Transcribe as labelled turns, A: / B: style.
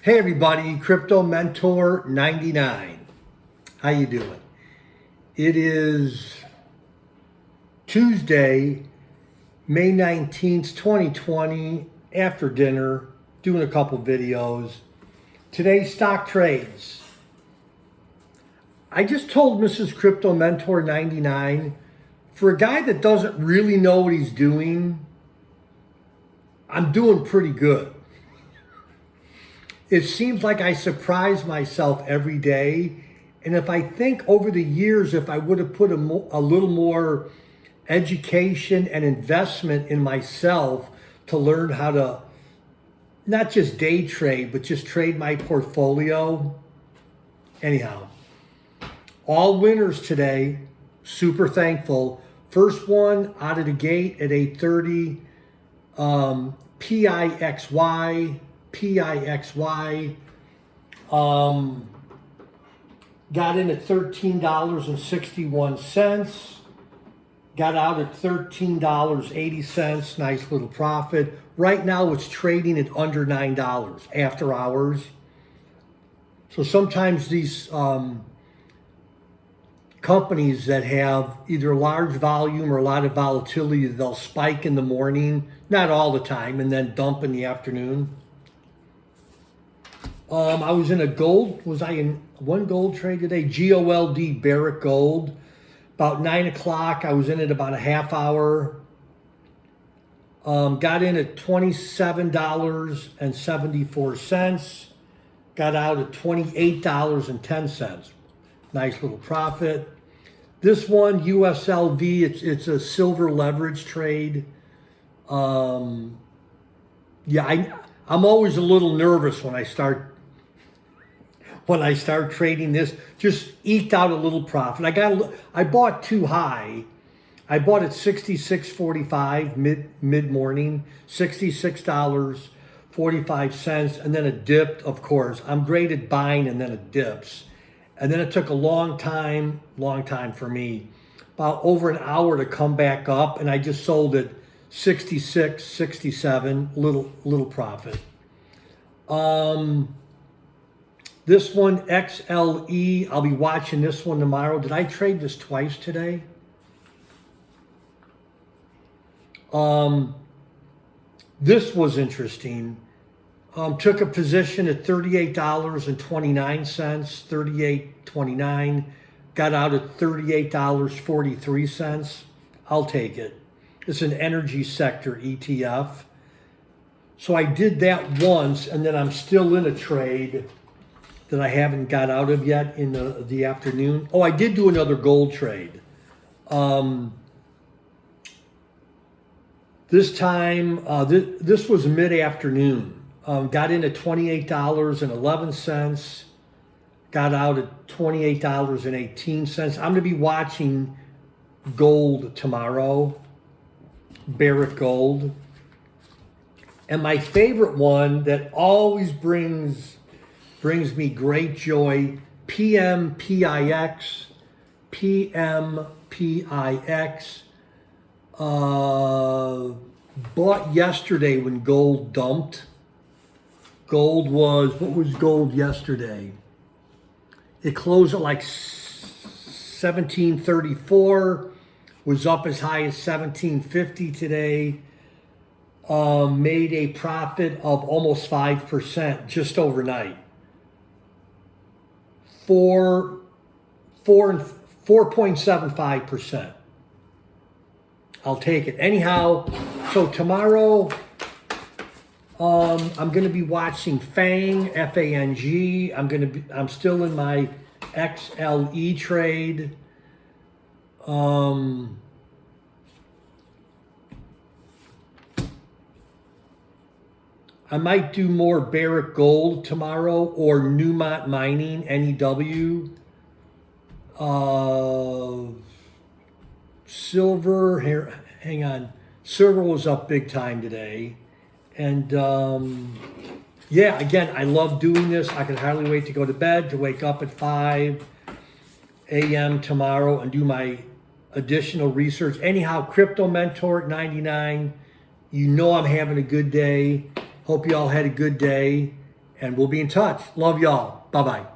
A: Hey everybody, Crypto Mentor 99. How you doing? It is Tuesday, May 19th, 2020, after dinner, doing a couple videos. Today's stock trades. I just told Mrs. Crypto Mentor 99, for a guy that doesn't really know what he's doing, I'm doing pretty good. It seems like I surprise myself every day. And if I think over the years, if I would have put a little more education and investment in myself to learn how to not just day trade, but just trade my portfolio. Anyhow, all winners today, super thankful. First one out of the gate at 8:30, PIXY. Got in at $13.61, got out at $13.80, nice little profit. Right now it's trading at under $9 after hours. So sometimes these companies that have either large volume or a lot of volatility, they'll spike in the morning, not all the time, and then dump in the afternoon. I was in a gold, was I in one gold trade today? GOLD, Barrick Gold. About 9 o'clock, I was in it about a half hour. Got in at $27.74. Got out at $28.10. Nice little profit. This one, USLV, it's a silver leverage trade. Yeah, I'm always a little nervous when I start trading this. Just eked out a little profit. I bought too high. I bought at $66.45 mid morning, $66.45, and then it dipped. Of course, I'm great at buying, and then it dips, and then it took a long time for me, about over an hour to come back up, and I just sold it 66, 67, little profit. This one, XLE, I'll be watching this one tomorrow. Did I trade this twice today? This was interesting. Took a position at $38.29, $38.29. Got out at $38.43. I'll take it. It's an energy sector ETF. So I did that once, and then I'm still in a trade that I haven't got out of yet in the afternoon. Oh, I did do another gold trade. This time, this was mid-afternoon. Got in at $28.11. Got out at $28.18. I'm going to be watching gold tomorrow. Barrick Gold. And my favorite one that always brings me great joy, PMPIX. PMPIX. Bought yesterday when gold dumped. What was gold yesterday? It closed at like 1734, was up as high as 1750 today. Made a profit of almost 5% just overnight. 4.75%. I'll take it. Anyhow, so tomorrow I'm going to be watching FANG, F-A-N-G. I'm still in my XLE trade. I might do more Barrick Gold tomorrow or Newmont Mining, NEW. Silver, here, hang on. Silver was up big time today. And yeah, again, I love doing this. I can hardly wait to go to bed, to wake up at 5 a.m. tomorrow and do my additional research. Anyhow, Crypto Mentor 99. You know I'm having a good day. Hope you all had a good day. and we'll be in touch. Love y'all. Bye-bye.